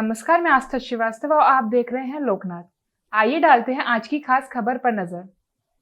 नमस्कार, मैं आस्था श्रीवास्तव और आप देख रहे हैं लोकनाथ। आइए डालते हैं आज की खास खबर पर नजर।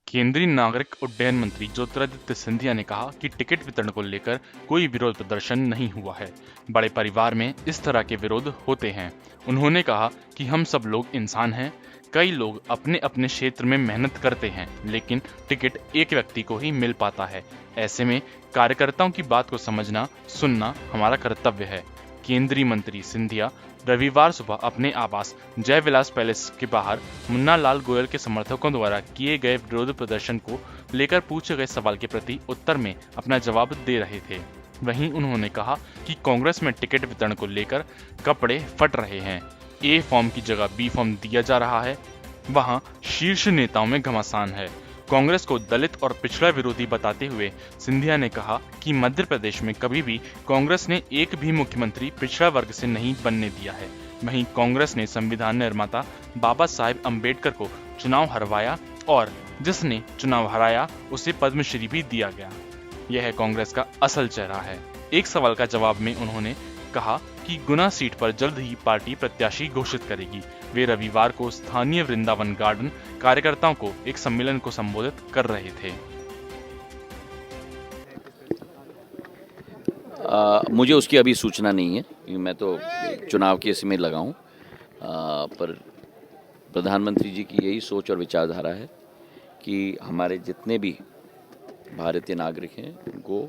केंद्रीय नागरिक उड्डयन मंत्री ज्योतिरादित्य सिंधिया ने कहा कि टिकट वितरण को लेकर कोई विरोध प्रदर्शन नहीं हुआ है। बड़े परिवार में इस तरह के विरोध होते हैं। उन्होंने कहा कि हम सब लोग इंसान हैं। कई लोग अपने अपने क्षेत्र में मेहनत करते हैं, लेकिन टिकट एक व्यक्ति को ही मिल पाता है। ऐसे में कार्यकर्ताओं की बात को समझना, सुनना हमारा कर्तव्य है। केंद्रीय मंत्री सिंधिया रविवार सुबह अपने आवास जय विलास पैलेस के बाहर मुन्ना लाल गोयल के समर्थकों द्वारा किए गए विरोध प्रदर्शन को लेकर पूछे गए सवाल के प्रति उत्तर में अपना जवाब दे रहे थे। वहीं उन्होंने कहा कि कांग्रेस में टिकट वितरण को लेकर कपड़े फट रहे हैं। ए फॉर्म की जगह बी फॉर्म दिया जा रहा है। वहां शीर्ष नेताओं में घमासान है। कांग्रेस को दलित और पिछड़ा विरोधी बताते हुए सिंधिया ने कहा कि मध्य प्रदेश में कभी भी कांग्रेस ने एक भी मुख्यमंत्री पिछड़ा वर्ग से नहीं बनने दिया है। वहीं कांग्रेस ने संविधान निर्माता बाबा साहेब अम्बेडकर को चुनाव हरवाया और जिसने चुनाव हराया उसे पद्मश्री भी दिया गया। यह है कांग्रेस का असल चेहरा है। एक सवाल का जवाब में उन्होंने कहा कि गुना सीट पर जल्द ही पार्टी प्रत्याशी घोषित करेगी। वे रविवार को स्थानीय वृंदावन गार्डन कार्यकर्ताओं को एक सम्मेलन को संबोधित कर रहे थे। मुझे उसकी अभी सूचना नहीं है, मैं तो चुनाव के इसमें लगा हूँ। पर प्रधानमंत्री जी की यही सोच और विचारधारा है कि हमारे जितने भी भारतीय नागरिक हैं उनको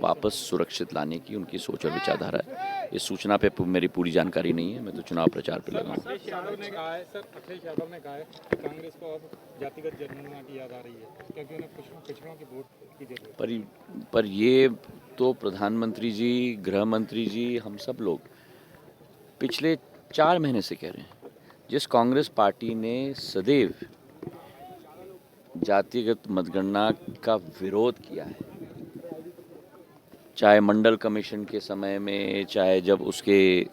वापस सुरक्षित लाने की उनकी सोच और विचारधारा है। इस सूचना पे मेरी पूरी जानकारी नहीं है, मैं तो चुनाव प्रचार पे लगा हूँ। अखिलेश यादव ने कहा है कि कांग्रेस को अब जातिगत जनगणना की याद आ रही है क्योंकि उन्हें पिछड़ों की वोट की जरूरत है। पर ये तो प्रधानमंत्री जी, गृह मंत्री जी, हम सब लोग पिछले 4 महीने से कह रहे हैं। जिस कांग्रेस पार्टी ने सदैव जातिगत मतगणना का विरोध किया है, चाहे मंडल कमीशन के समय में, चाहे जब उसके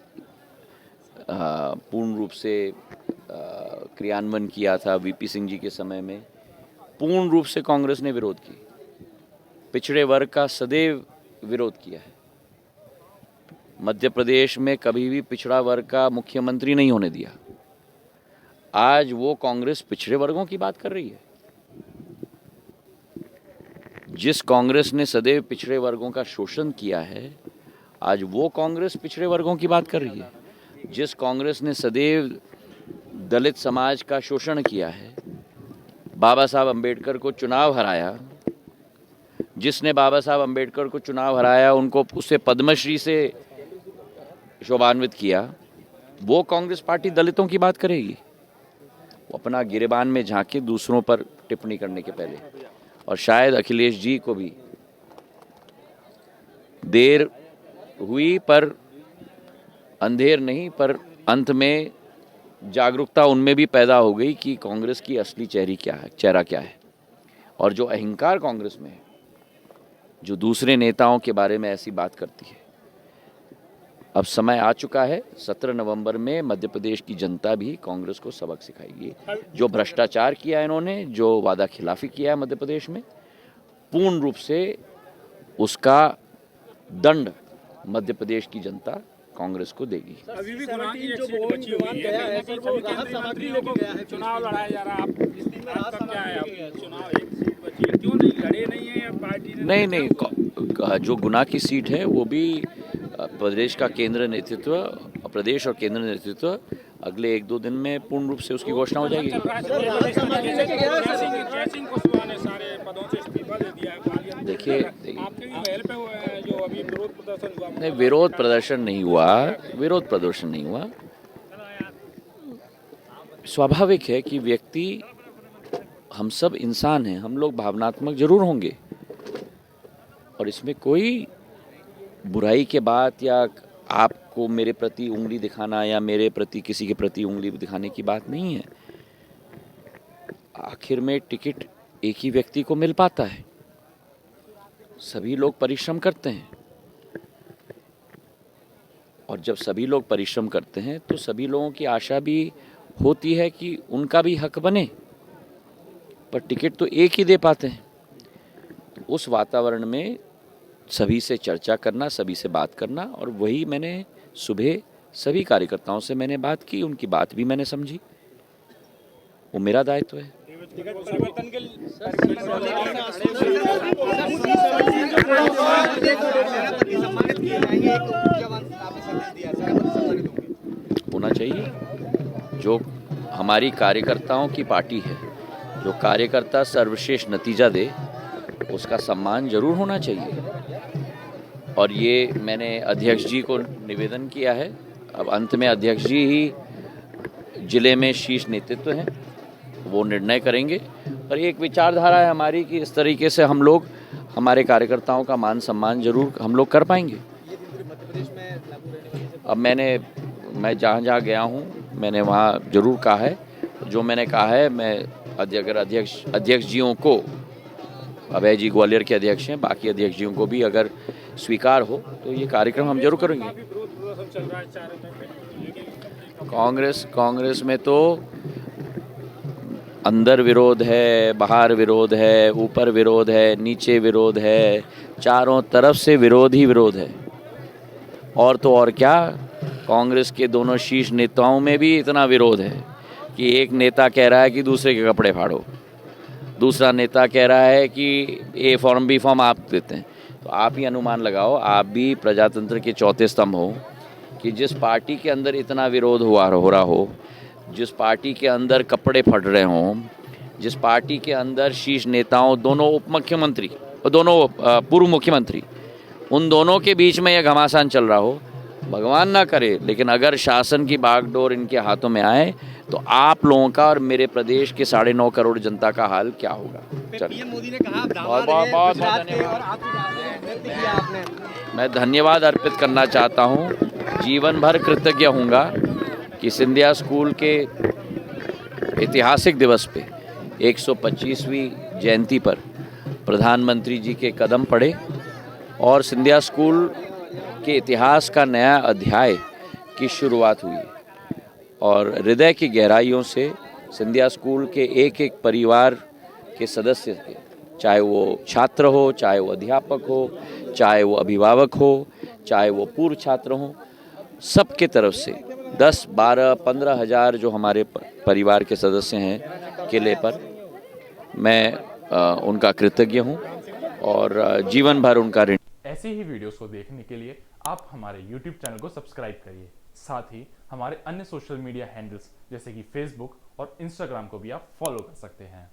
पूर्ण रूप से क्रियान्वयन किया था वीपी सिंह जी के समय में, पूर्ण रूप से कांग्रेस ने विरोध की। पिछड़े वर्ग का सदैव विरोध किया है। मध्य प्रदेश में कभी भी पिछड़ा वर्ग का मुख्यमंत्री नहीं होने दिया। आज वो कांग्रेस पिछड़े वर्गों की बात कर रही है। जिस कांग्रेस ने सदैव पिछड़े वर्गों का शोषण किया है, आज वो कांग्रेस पिछड़े वर्गों की बात कर रही है। जिस कांग्रेस ने सदैव दलित समाज का शोषण किया है, बाबा साहब अम्बेडकर को चुनाव हराया, जिसने बाबा साहब अम्बेडकर को चुनाव हराया उनको उससे पद्मश्री से शोभान्वित किया, वो कांग्रेस पार्टी दलितों की बात करेगी? वो अपना गिरेबान में झांके दूसरों पर टिप्पणी करने के पहले। और शायद अखिलेश जी को भी देर हुई, पर अंधेर नहीं, पर अंत में जागरूकता उनमें भी पैदा हो गई कि कांग्रेस की असली चेहरा क्या है। और जो अहंकार कांग्रेस में है, जो दूसरे नेताओं के बारे में ऐसी बात करती है, अब समय आ चुका है। 17 नवंबर में मध्य प्रदेश की जनता भी कांग्रेस को सबक सिखाएगी। जो भ्रष्टाचार किया है इन्होंने, जो वादा खिलाफी किया है मध्य प्रदेश में, पूर्ण रूप से उसका दंड मध्य प्रदेश की जनता कांग्रेस को देगी। अभी भी गुना की जो बची हुई है, चुनाव लड़ाया जा रहा है। आपका क्या है? चुनाव एक सीट बची है, क्यों नहीं लड़े नहीं है पार्टी ने? नहीं, जो गुना की सीट है वो भी प्रदेश का केंद्र नेतृत्व, प्रदेश और केंद्र नेतृत्व अगले 1-2 दिन में पूर्ण रूप से उसकी घोषणा हो जाएगी। देखिए, नहीं, विरोध प्रदर्शन नहीं हुआ। स्वाभाविक है कि व्यक्ति, हम सब इंसान हैं, हम लोग भावनात्मक जरूर होंगे और इसमें कोई बुराई के बात या आपको मेरे प्रति उंगली दिखाना या मेरे प्रति किसी के प्रति उंगली दिखाने की बात नहीं है। आखिर में टिकट एक ही व्यक्ति को मिल पाता है। सभी लोग परिश्रम करते हैं और जब सभी लोग परिश्रम करते हैं तो सभी लोगों की आशा भी होती है कि उनका भी हक बने, पर टिकट तो एक ही दे पाते हैं। उस वातावरण में सभी से चर्चा करना, सभी से बात करना, और वही मैंने सुबह सभी कार्यकर्ताओं से मैंने बात की, उनकी बात भी मैंने समझी, वो मेरा दायित्व है। परिवर्तन के होना चाहिए। जो हमारी कार्यकर्ताओं की पार्टी है, जो कार्यकर्ता सर्वश्रेष्ठ नतीजा दे, उसका सम्मान जरूर होना चाहिए। और ये मैंने अध्यक्ष जी को निवेदन किया है। अब अंत में अध्यक्ष जी ही जिले में शीर्ष नेतृत्व हैं, वो निर्णय करेंगे। और एक विचारधारा है हमारी कि इस तरीके से हम लोग हमारे कार्यकर्ताओं का मान सम्मान जरूर हम लोग कर पाएंगे। अब मैं जहाँ जहाँ गया हूँ मैंने वहाँ जरूर कहा है, जो मैंने कहा है मैं अगर अध्यक्ष जियों को, अभय जी ग्वालियर के अध्यक्ष हैं, बाकी अध्यक्ष जियों को भी अगर स्वीकार हो तो ये कार्यक्रम हम जरूर करेंगे। कांग्रेस में तो अंदर विरोध है, बाहर विरोध है, ऊपर विरोध है, नीचे विरोध है, चारों तरफ से विरोध ही विरोध है। और तो और क्या, कांग्रेस के दोनों शीर्ष नेताओं में भी इतना विरोध है कि एक नेता कह रहा है कि दूसरे के कपड़े फाड़ो, दूसरा नेता कह रहा है कि ए फॉर्म बी फॉर्म आप देते हैं। तो आप ही अनुमान लगाओ, आप भी प्रजातंत्र के चौथे स्तंभ हो कि जिस पार्टी के अंदर इतना विरोध हो रहा हो, जिस पार्टी के अंदर कपड़े फट रहे हों, जिस पार्टी के अंदर शीर्ष नेताओं, दोनों उप मुख्यमंत्री और दोनों पूर्व मुख्यमंत्री, उन दोनों के बीच में यह घमासान चल रहा हो, भगवान ना करे, लेकिन अगर शासन की बागडोर इनके हाथों में आए तो आप लोगों का और मेरे प्रदेश के 9.5 करोड़ जनता का हाल क्या होगा। पीएम मोदी ने कहा बहुत मैं धन्यवाद अर्पित करना चाहता हूँ। जीवन भर कृतज्ञ हूँगा कि सिंधिया स्कूल के ऐतिहासिक दिवस पे 125वीं जयंती पर प्रधानमंत्री जी के कदम पड़े और सिंधिया स्कूल के इतिहास का नया अध्याय की शुरुआत हुई। और हृदय की गहराइयों से सिंधिया स्कूल के एक एक परिवार के सदस्य के, चाहे वो छात्र हो, चाहे वो अध्यापक हो, चाहे वो अभिभावक हो, चाहे वो पूर्व छात्र हो, सबके तरफ से 10, 12, 15 हज़ार जो हमारे परिवार के सदस्य हैं किले पर, मैं उनका कृतज्ञ हूँ और जीवन भर उनका ऋण। ऐसी ही वीडियोस को देखने के लिए आप हमारे YouTube चैनल को सब्सक्राइब करिए। साथ ही हमारे अन्य सोशल मीडिया हैंडल्स जैसे कि Facebook और Instagram को भी आप फॉलो कर सकते हैं।